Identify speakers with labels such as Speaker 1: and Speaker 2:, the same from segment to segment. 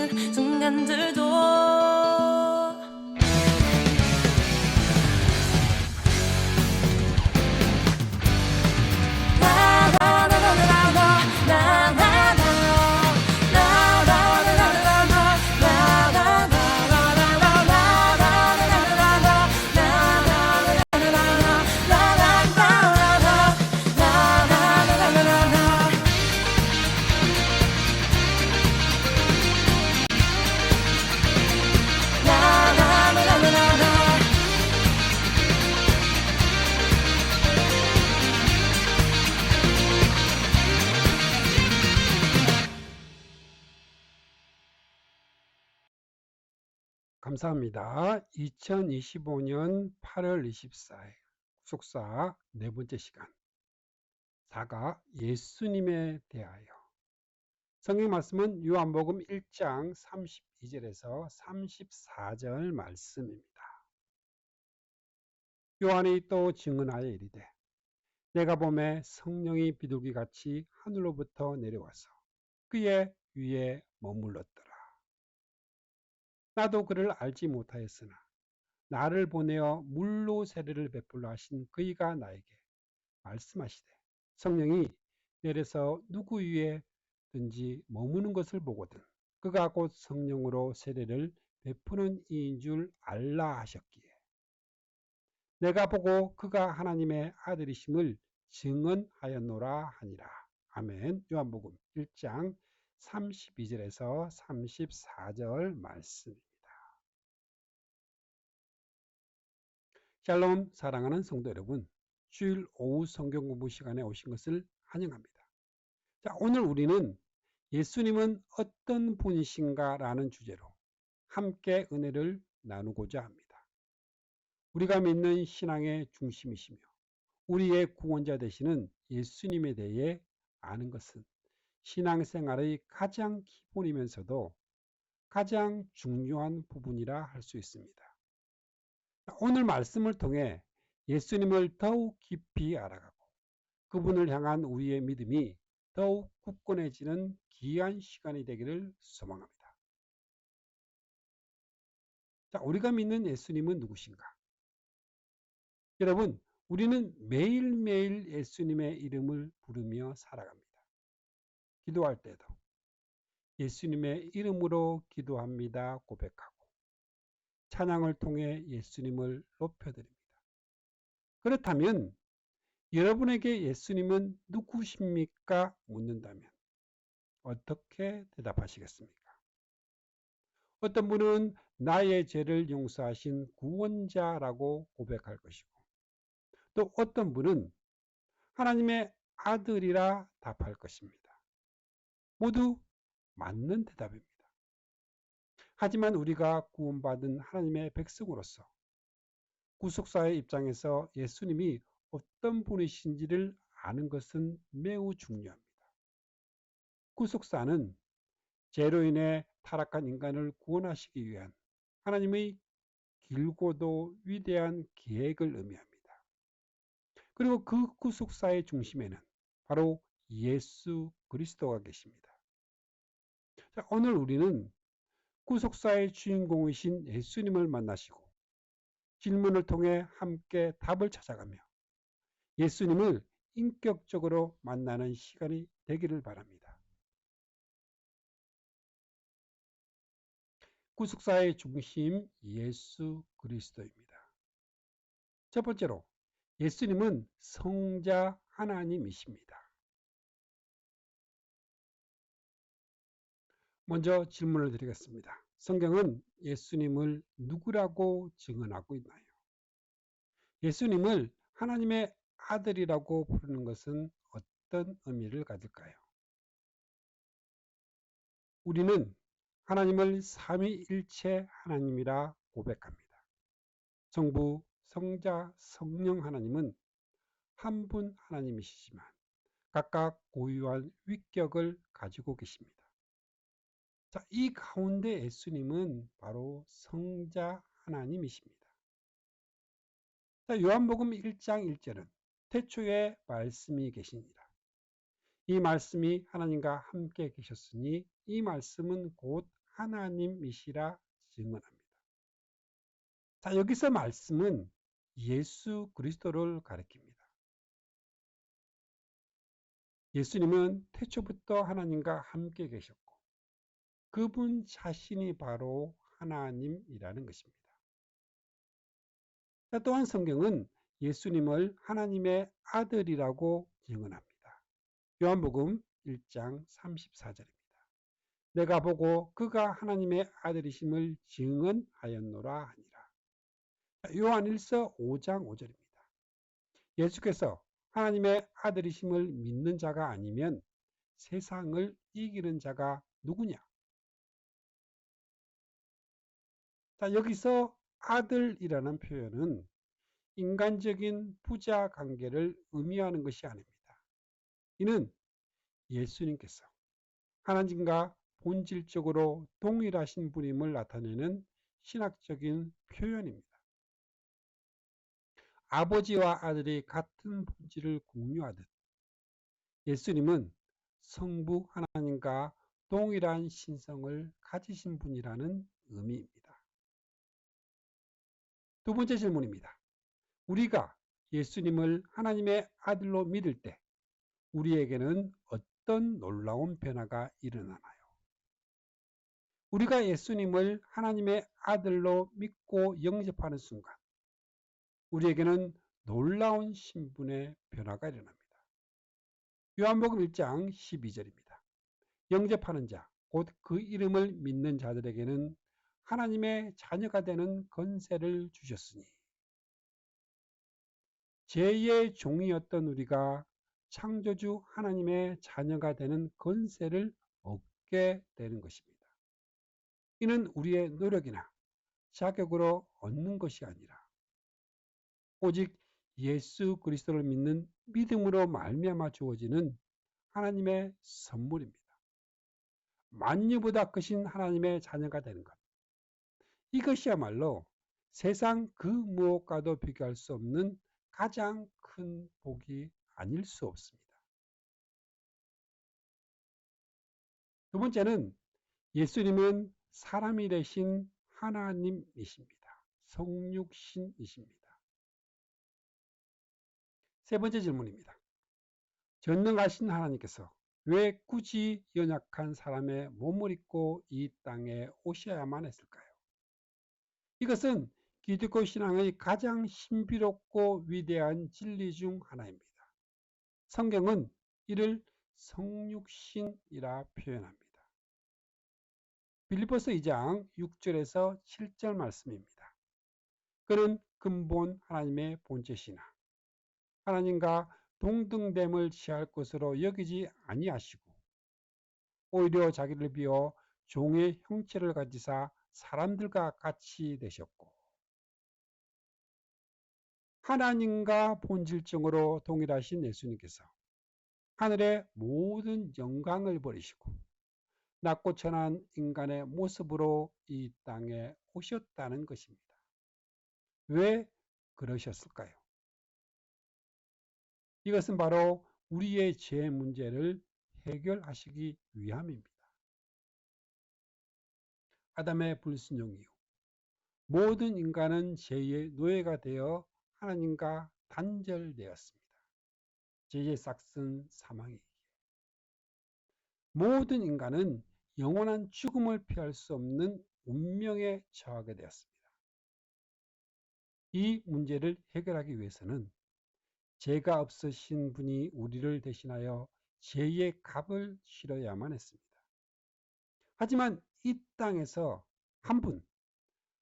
Speaker 1: 힘든 순간들도
Speaker 2: 감사합니다. 2025년 8월 24일 숙사 네 번째 시간 4가 예수님에 대하여 성경 말씀은 요한복음 1장 32절에서 34절 말씀입니다. 요한이 또 증언하여 이르되 내가 보매 성령이 비둘기같이 하늘로부터 내려와서 그의 위에 머물렀더라. 나도 그를 알지 못하였으나 나를 보내어 물로 세례를 베풀라 하신 그이가 나에게 말씀하시되 성령이 내려서 누구 위에든지 머무는 것을 보거든 그가 곧 성령으로 세례를 베푸는 이인 줄 알라 하셨기에 내가 보고 그가 하나님의 아들이심을 증언하였노라 하니라. 아멘. 요한복음 1장 32절에서 34절 말씀입니다. 샬롬 사랑하는 성도 여러분, 주일 오후 성경 공부 시간에 오신 것을 환영합니다. 자, 오늘 우리는 예수님은 어떤 분이신가 라는 주제로 함께 은혜를 나누고자 합니다. 우리가 믿는 신앙의 중심이시며 우리의 구원자 되시는 예수님에 대해 아는 것은 신앙생활의 가장 기본이면서도 가장 중요한 부분이라 할 수 있습니다. 오늘 말씀을 통해 예수님을 더욱 깊이 알아가고 그분을 향한 우리의 믿음이 더욱 굳건해지는 귀한 시간이 되기를 소망합니다. 자, 우리가 믿는 예수님은 누구신가? 여러분, 우리는 매일매일 예수님의 이름을 부르며 살아갑니다. 기도할 때도 예수님의 이름으로 기도합니다 고백하고 찬양을 통해 예수님을 높여드립니다. 그렇다면 여러분에게 예수님은 누구십니까? 묻는다면 어떻게 대답하시겠습니까? 어떤 분은 나의 죄를 용서하신 구원자라고 고백할 것이고 또 어떤 분은 하나님의 아들이라 답할 것입니다. 모두 맞는 대답입니다. 하지만 우리가 구원받은 하나님의 백성으로서 구속사의 입장에서 예수님이 어떤 분이신지를 아는 것은 매우 중요합니다. 구속사는 죄로 인해 타락한 인간을 구원하시기 위한 하나님의 길고도 위대한 계획을 의미합니다. 그리고 그 구속사의 중심에는 바로 예수 그리스도가 계십니다. 자, 오늘 우리는 구속사의 주인공이신 예수님을 만나시고 질문을 통해 함께 답을 찾아가며 예수님을 인격적으로 만나는 시간이 되기를 바랍니다. 구속사의 중심 예수 그리스도입니다. 첫 번째로 예수님은 성자 하나님이십니다. 먼저 질문을 드리겠습니다. 성경은 예수님을 누구라고 증언하고 있나요? 예수님을 하나님의 아들이라고 부르는 것은 어떤 의미를 가질까요? 우리는 하나님을 삼위일체 하나님이라 고백합니다. 성부, 성자, 성령 하나님은 한 분 하나님이시지만 각각 고유한 위격을 가지고 계십니다. 자, 이 가운데 예수님은 바로 성자 하나님이십니다. 자, 요한복음 1장 1절은 태초에 말씀이 계시니라. 이 말씀이 하나님과 함께 계셨으니 이 말씀은 곧 하나님이시라 증언합니다. 자, 여기서 말씀은 예수 그리스도를 가리킵니다. 예수님은 태초부터 하나님과 함께 계셨고 그분 자신이 바로 하나님이라는 것입니다. 자, 또한 성경은 예수님을 하나님의 아들이라고 증언합니다. 요한복음 1장 34절입니다. 내가 보고 그가 하나님의 아들이심을 증언하였노라 하니라. 요한 1서 5장 5절입니다. 예수께서 하나님의 아들이심을 믿는 자가 아니면 세상을 이기는 자가 누구냐? 자, 여기서 아들이라는 표현은 인간적인 부자 관계를 의미하는 것이 아닙니다. 이는 예수님께서 하나님과 본질적으로 동일하신 분임을 나타내는 신학적인 표현입니다. 아버지와 아들이 같은 본질을 공유하듯 예수님은 성부 하나님과 동일한 신성을 가지신 분이라는 의미입니다. 두 번째 질문입니다. 우리가 예수님을 하나님의 아들로 믿을 때 우리에게는 어떤 놀라운 변화가 일어나나요? 우리가 예수님을 하나님의 아들로 믿고 영접하는 순간 우리에게는 놀라운 신분의 변화가 일어납니다. 요한복음 1장 12절입니다. 영접하는 자, 곧 그 이름을 믿는 자들에게는 하나님의 자녀가 되는 권세를 주셨으니 죄의 종이었던 우리가 창조주 하나님의 자녀가 되는 권세를 얻게 되는 것입니다. 이는 우리의 노력이나 자격으로 얻는 것이 아니라 오직 예수 그리스도를 믿는 믿음으로 말미암아 주어지는 하나님의 선물입니다. 만유보다 크신 하나님의 자녀가 되는 것. 이것이야말로 세상 그 무엇과도 비교할 수 없는 가장 큰 복이 아닐 수 없습니다. 두 번째는 예수님은 사람이 되신 하나님이십니다. 성육신이십니다. 세 번째 질문입니다. 전능하신 하나님께서 왜 굳이 연약한 사람의 몸을 입고 이 땅에 오셔야만 했을까요? 이것은 기독교 신앙의 가장 신비롭고 위대한 진리 중 하나입니다. 성경은 이를 성육신이라 표현합니다. 빌립보서 2장 6절에서 7절 말씀입니다. 그는 근본 하나님의 본체시나 하나님과 동등됨을 취할 것으로 여기지 아니하시고 오히려 자기를 비워 종의 형체를 가지사 사람들과 같이 되셨고 하나님과 본질적으로 동일하신 예수님께서 하늘의 모든 영광을 버리시고 낮고 천한 인간의 모습으로 이 땅에 오셨다는 것입니다. 왜 그러셨을까요? 이것은 바로 우리의 죄 문제를 해결하시기 위함입니다. 아담의 불순종 이후 모든 인간은 죄의 노예가 되어 하나님과 단절되었습니다. 죄의 싹슨 사망이기에 모든 인간은 영원한 죽음을 피할 수 없는 운명에 처하게 되었습니다. 이 문제를 해결하기 위해서는 죄가 없으신 분이 우리를 대신하여 죄의 값을 치러야만 했습니다. 하지만 이 땅에서 한 분,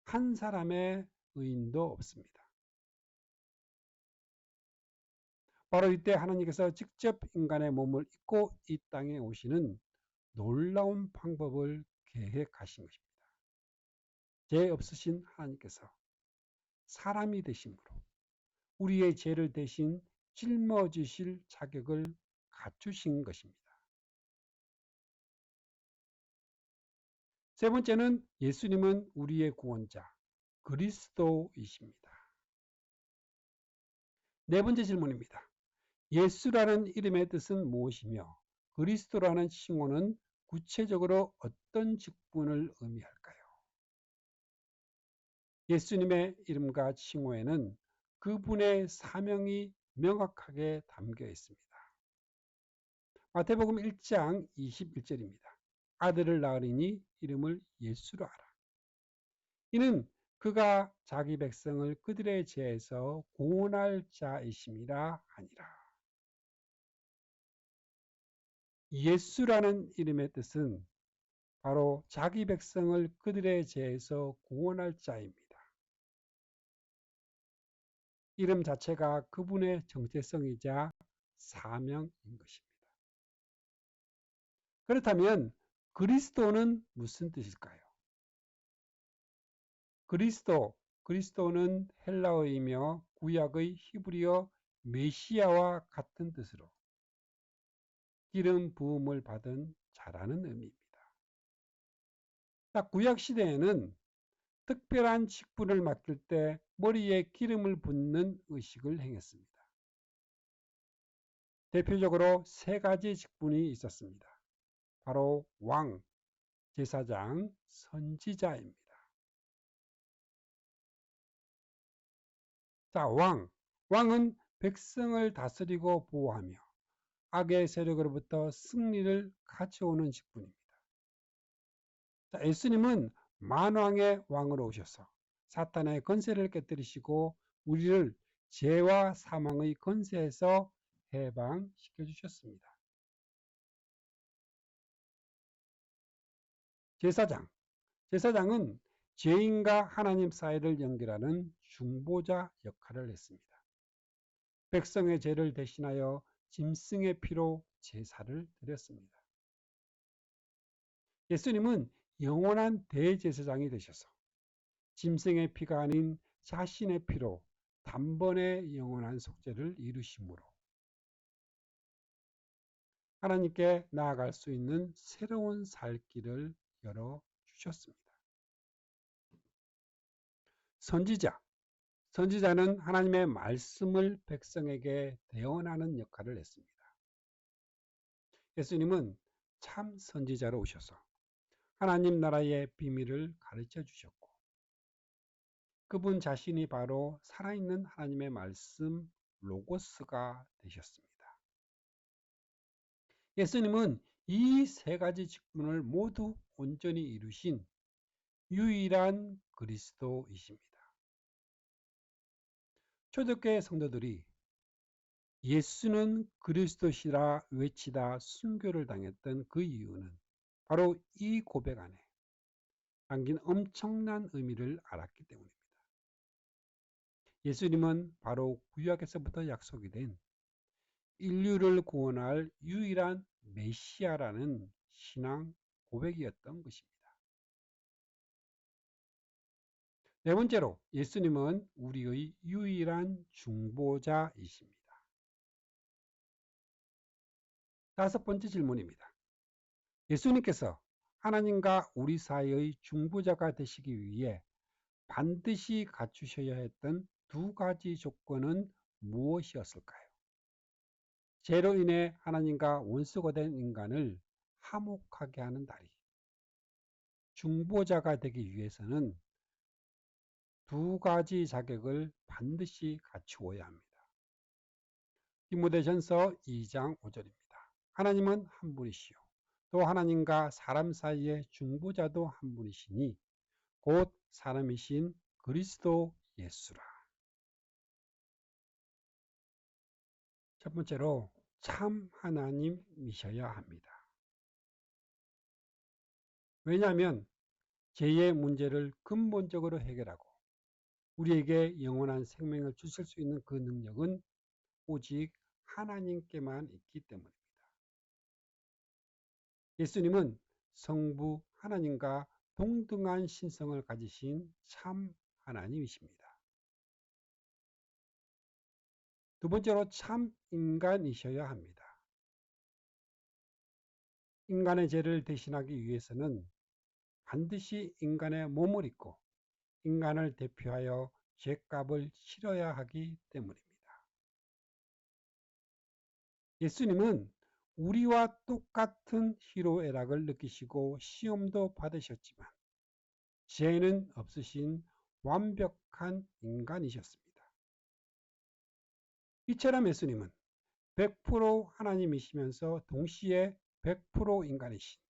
Speaker 2: 한 사람의 의인도 없습니다. 바로 이때 하나님께서 직접 인간의 몸을 입고 이 땅에 오시는 놀라운 방법을 계획하신 것입니다. 죄 없으신 하나님께서 사람이 되심으로 우리의 죄를 대신 짊어지실 자격을 갖추신 것입니다. 세 번째는 예수님은 우리의 구원자, 그리스도이십니다. 네 번째 질문입니다. 예수라는 이름의 뜻은 무엇이며 그리스도라는 칭호는 구체적으로 어떤 직분을 의미할까요? 예수님의 이름과 칭호에는 그분의 사명이 명확하게 담겨 있습니다. 마태복음 1장 21절입니다. 아들을 낳으리니 이름을 예수로 하라. 이는 그가 자기 백성을 그들의 죄에서 구원할 자이심이라 하니라. 예수라는 이름의 뜻은 바로 자기 백성을 그들의 죄에서 구원할 자입니다. 이름 자체가 그분의 정체성이자 사명인 것입니다. 그렇다면 그리스도는 무슨 뜻일까요? 그리스도는 헬라어이며 구약의 히브리어 메시아와 같은 뜻으로 기름 부음을 받은 자라는 의미입니다. 구약 시대에는 특별한 직분을 맡길 때 머리에 기름을 붓는 의식을 행했습니다. 대표적으로 세 가지 직분이 있었습니다. 바로 왕, 제사장, 선지자입니다. 자, 왕은 백성을 다스리고 보호하며 악의 세력으로부터 승리를 가져오는 직분입니다. 자, 예수님은 만왕의 왕으로 오셔서 사탄의 권세를 깨뜨리시고 우리를 죄와 사망의 권세에서 해방시켜 주셨습니다. 제사장은 죄인과 하나님 사이를 연결하는 중보자 역할을 했습니다. 백성의 죄를 대신하여 짐승의 피로 제사를 드렸습니다. 예수님은 영원한 대제사장이 되셔서 짐승의 피가 아닌 자신의 피로 단번에 영원한 속죄를 이루심으로 하나님께 나아갈 수 있는 새로운 살 길을 열어주셨습니다. 선지자는 하나님의 말씀을 백성에게 대언하는 역할을 했습니다. 예수님은 참 선지자로 오셔서 하나님 나라의 비밀을 가르쳐 주셨고 그분 자신이 바로 살아있는 하나님의 말씀 로고스가 되셨습니다. 예수님은 이 세 가지 직분을 모두 온전히 이루신 유일한 그리스도이십니다. 초대교회 성도들이 예수는 그리스도시라 외치다 순교를 당했던 그 이유는 바로 이 고백 안에 담긴 엄청난 의미를 알았기 때문입니다. 예수님은 바로 구약에서부터 약속이 된 인류를 구원할 유일한 메시아라는 신앙 고백이었던 것입니다. 네 번째로 예수님은 우리의 유일한 중보자이십니다. 다섯 번째 질문입니다. 예수님께서 하나님과 우리 사이의 중보자가 되시기 위해 반드시 갖추셔야 했던 두 가지 조건은 무엇이었을까요? 죄로 인해 하나님과 원수가 된 인간을 화목하게 하는 다리. 중보자가 되기 위해서는 두 가지 자격을 반드시 갖추어야 합니다. 디모데전서 2장 5절입니다. 하나님은 한 분이시요 또 하나님과 사람 사이의 중보자도 한 분이시니 곧 사람이신 그리스도 예수라. 첫 번째로 참 하나님이셔야 합니다. 왜냐하면 죄의 문제를 근본적으로 해결하고 우리에게 영원한 생명을 주실 수 있는 그 능력은 오직 하나님께만 있기 때문입니다. 예수님은 성부 하나님과 동등한 신성을 가지신 참 하나님이십니다. 두 번째로 참 인간이셔야 합니다. 인간의 죄를 대신하기 위해서는 반드시 인간의 몸을 입고 인간을 대표하여 죄값을 치러야 하기 때문입니다. 예수님은 우리와 똑같은 희로애락을 느끼시고 시험도 받으셨지만 죄는 없으신 완벽한 인간이셨습니다. 이처럼 예수님은 100% 하나님이시면서 동시에 100% 인간이신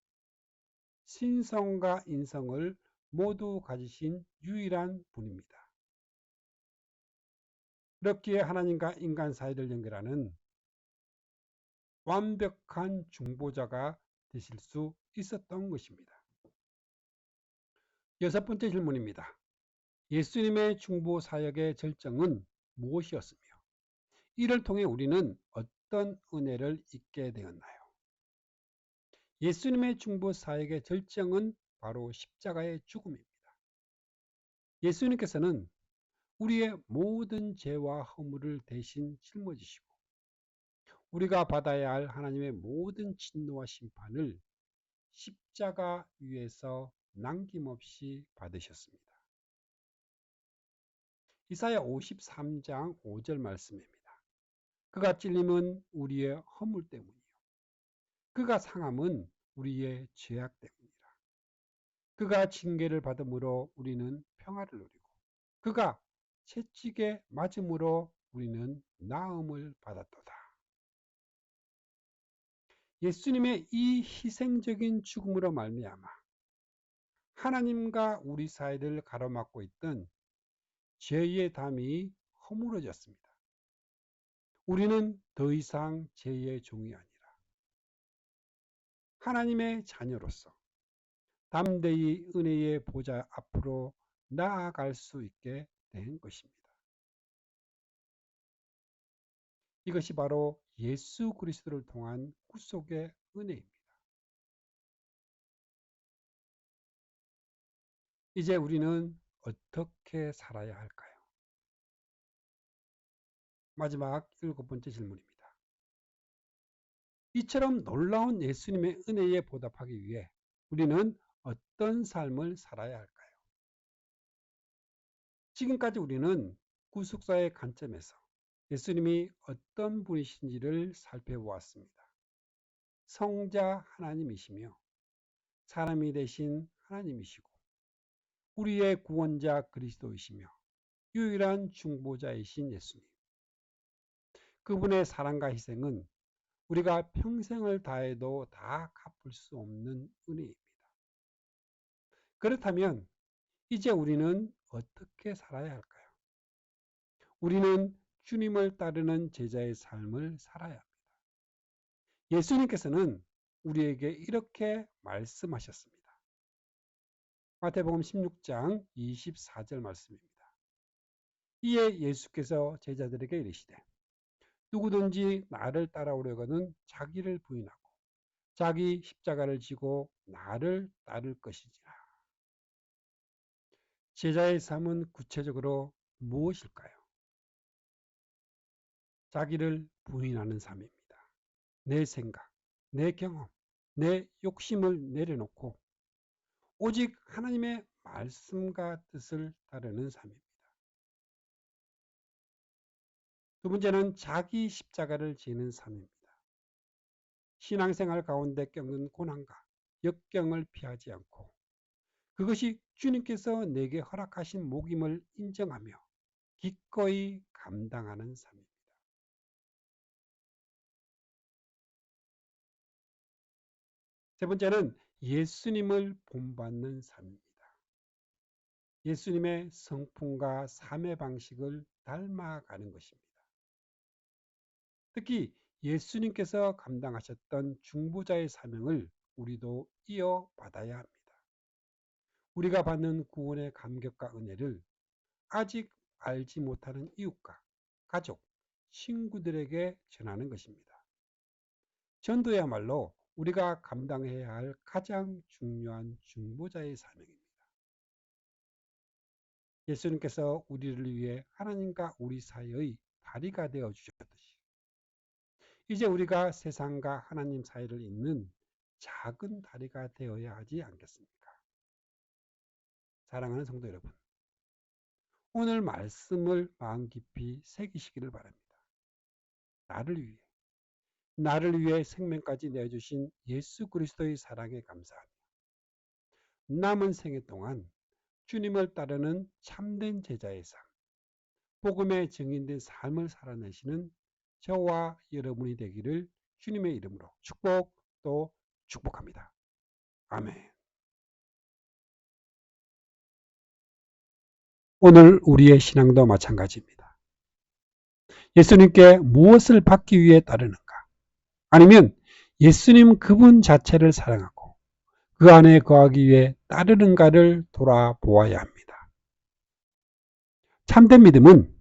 Speaker 2: 신성과 인성을 모두 가지신 유일한 분입니다. 그렇기에 하나님과 인간 사이를 연결하는 완벽한 중보자가 되실 수 있었던 것입니다. 여섯 번째 질문입니다. 예수님의 중보 사역의 절정은 무엇이었으며 이를 통해 우리는 어떤 은혜를 잊게 되었나요? 예수님의 중보 사역의 절정은 바로 십자가의 죽음입니다. 예수님께서는 우리의 모든 죄와 허물을 대신 짊어지시고 우리가 받아야 할 하나님의 모든 진노와 심판을 십자가 위에서 남김없이 받으셨습니다. 이사야 53장 5절 말씀입니다. 그가 찔림은 우리의 허물 때문이요 그가 상함은 우리의 죄악 때문이라. 그가 징계를 받음으로 우리는 평화를 누리고 그가 채찍에 맞음으로 우리는 나음을 받았도다. 예수님의 이 희생적인 죽음으로 말미암아 하나님과 우리 사이를 가로막고 있던 죄의 담이 허물어졌습니다. 우리는 더 이상 죄의 종이 아니라 하나님의 자녀로서 담대히 은혜의 보좌 앞으로 나아갈 수 있게 된 것입니다. 이것이 바로 예수 그리스도를 통한 구속의 은혜입니다. 이제 우리는 어떻게 살아야 할까요? 마지막 일곱 번째 질문입니다. 이처럼 놀라운 예수님의 은혜에 보답하기 위해 우리는 어떤 삶을 살아야 할까요? 지금까지 우리는 구속사의 관점에서 예수님이 어떤 분이신지를 살펴보았습니다. 성자 하나님이시며 사람이 되신 하나님이시고 우리의 구원자 그리스도이시며 유일한 중보자이신 예수님. 그분의 사랑과 희생은 우리가 평생을 다해도 다 갚을 수 없는 은혜입니다. 그렇다면 이제 우리는 어떻게 살아야 할까요? 우리는 주님을 따르는 제자의 삶을 살아야 합니다. 예수님께서는 우리에게 이렇게 말씀하셨습니다. 마태복음 16장 24절 말씀입니다. 이에 예수께서 제자들에게 이르시되 누구든지 나를 따라오려거든 자기를 부인하고 자기 십자가를 지고 나를 따를 것이지라. 제자의 삶은 구체적으로 무엇일까요? 자기를 부인하는 삶입니다. 내 생각, 내 경험, 내 욕심을 내려놓고 오직 하나님의 말씀과 뜻을 따르는 삶입니다. 두 번째는 자기 십자가를 지는 삶입니다. 신앙생활 가운데 겪는 고난과 역경을 피하지 않고 그것이 주님께서 내게 허락하신 목임을 인정하며 기꺼이 감당하는 삶입니다. 세 번째는 예수님을 본받는 삶입니다. 예수님의 성품과 삶의 방식을 닮아가는 것입니다. 특히 예수님께서 감당하셨던 중보자의 사명을 우리도 이어받아야 합니다. 우리가 받는 구원의 감격과 은혜를 아직 알지 못하는 이웃과 가족, 친구들에게 전하는 것입니다. 전도야말로 우리가 감당해야 할 가장 중요한 중보자의 사명입니다. 예수님께서 우리를 위해 하나님과 우리 사이의 다리가 되어 주셨듯이 이제 우리가 세상과 하나님 사이를 잇는 작은 다리가 되어야 하지 않겠습니까? 사랑하는 성도 여러분, 오늘 말씀을 마음 깊이 새기시기를 바랍니다. 나를 위해, 나를 위해 생명까지 내어주신 예수 그리스도의 사랑에 감사하며 남은 생애 동안 주님을 따르는 참된 제자의 삶, 복음에 증인된 삶을 살아내시는 저와 여러분이 되기를 주님의 이름으로 축복 축복합니다. 아멘. 오늘 우리의 신앙도 마찬가지입니다. 예수님께 무엇을 받기 위해 따르는가? 아니면 예수님 그분 자체를 사랑하고 그 안에 거하기 위해 따르는가를 돌아보아야 합니다. 참된 믿음은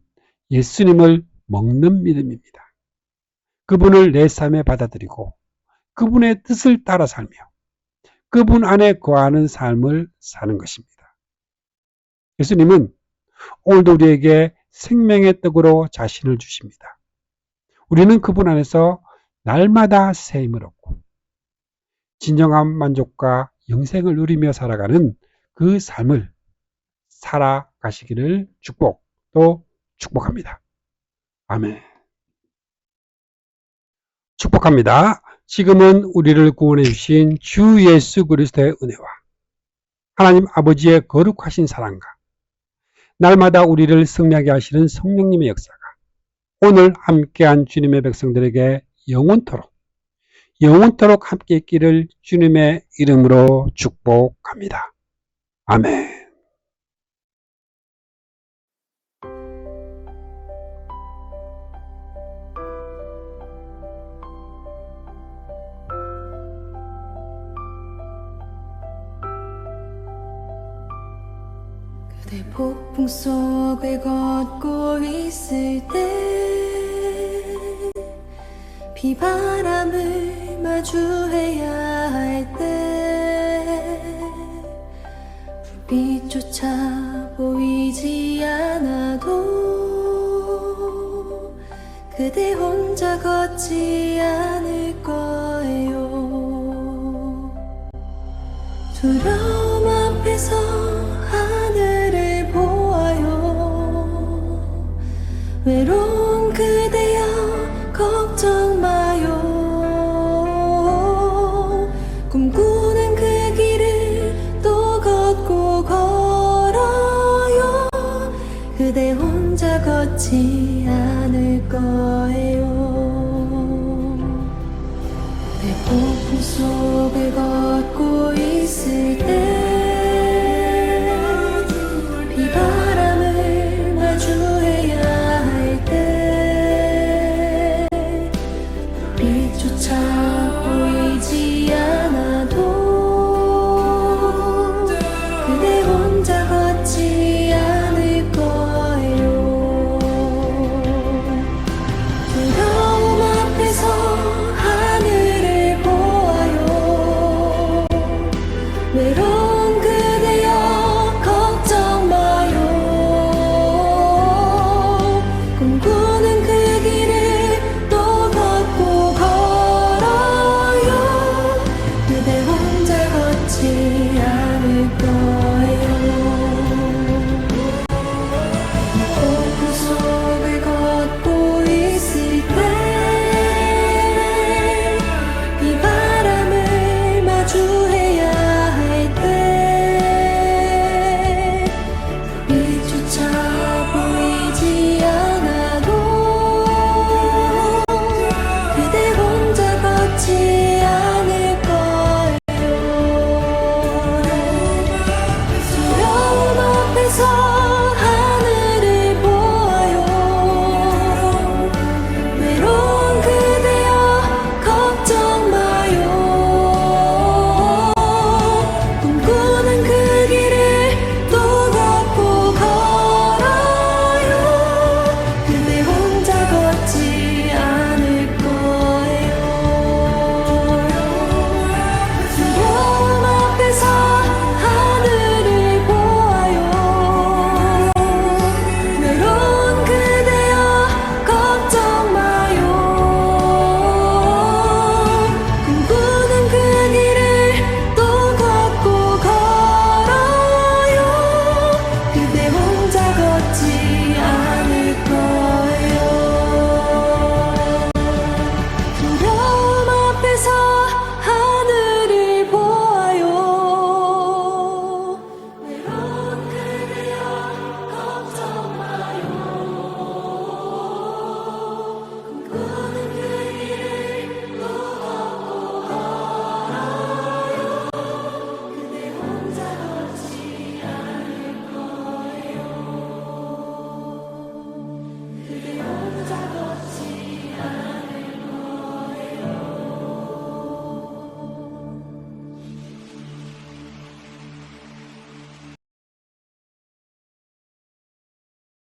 Speaker 2: 예수님을 먹는 믿음입니다. 그분을 내 삶에 받아들이고 그분의 뜻을 따라 살며 그분 안에 거하는 삶을 사는 것입니다. 예수님은 오늘도 우리에게 생명의 떡으로 자신을 주십니다. 우리는 그분 안에서 날마다 새 힘을 얻고 진정한 만족과 영생을 누리며 살아가는 그 삶을 살아가시기를 축복합니다. 아멘. 축복합니다. 지금은 우리를 구원해 주신 주 예수 그리스도의 은혜와 하나님 아버지의 거룩하신 사랑과 날마다 우리를 승리하게 하시는 성령님의 역사가 오늘 함께한 주님의 백성들에게 영원토록 함께 있기를 주님의 이름으로 축복합니다. 아멘.
Speaker 1: 그대 폭풍 속을 걷고 있을 때 비바람을 마주해야 할 때 불빛조차 보이지 않아도 그대 혼자 걷지 않을 거예요. 두려움 앞에서 하늘을 보아요. 외로운 그대여 걱정 마요. 꿈꾸는 그 길을 또 걷고 걸어요. 그대 혼자 걷지 않을 거예요. 내 폭풍 속을 걷고 있을 때 비바람을 마주해야 할 때 빛조차 보이지 않아도 그대 혼자 걷지 않을 거예요. 두려움 앞에서 하늘을 보아요. 외로운 그대여 걱정 마요. 꿈꾸는 그 길을 또 걷고 걸어요. 그대 혼자 걷지 않을 거예요. 폭풍 속을 걷고 있을 때 비바람을 마주해야 할 때 빛조차 보이지 않아도 그대 혼자 걷지 않을 거예요. 두려움 앞에서